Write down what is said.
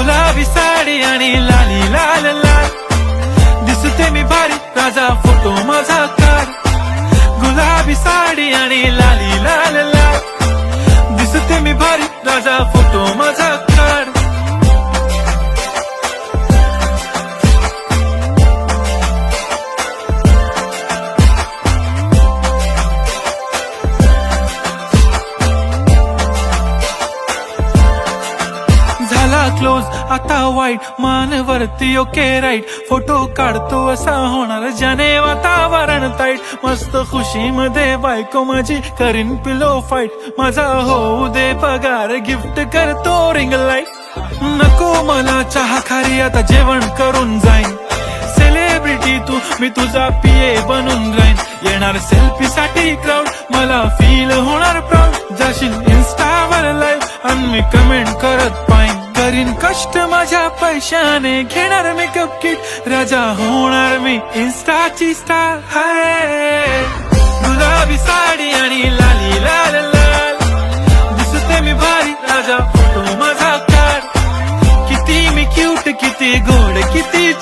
गुलाबी साडी आणि लाली लाल लाल, दिसते मी भारी राजा फोटो माझा काढ. गुलाबी साडी आणि लाली लाल लाल, दिसते मी भारी राजा फोटो माझा काढ. झाला क्लोज आता वाईट, मानवरती ओके राईट, फोटो काढतो असा होणार ज्याने वातावरण ताईट. मस्त खुशी मध्ये बायको माझी करीन पिलो फाईट, माझा होऊ दे पगार गिफ्ट करतो रिंग लाईट. नको मला चहा खारी आता जेवण करून जाईन, सेलिब्रिटी तू मी तुझा पिये बनून राहीन. येणार सेल्फी साठी क्राऊड, मला फील होणार प्राऊड. जाशील इन्स्टावर लाईव्ह आणि मी कमेंट करत पाईन. करीन कष्ट माझ्या पैशाने, घेणार मेकअप किट, राजा होणार मी इन्स्टाची स्टार. हाय गुलाबी साडी आणि लाली लाल लाल, दिसते मी भारी राजा फोटो माझा काढ. किती मी क्यूट, किती गोड, किती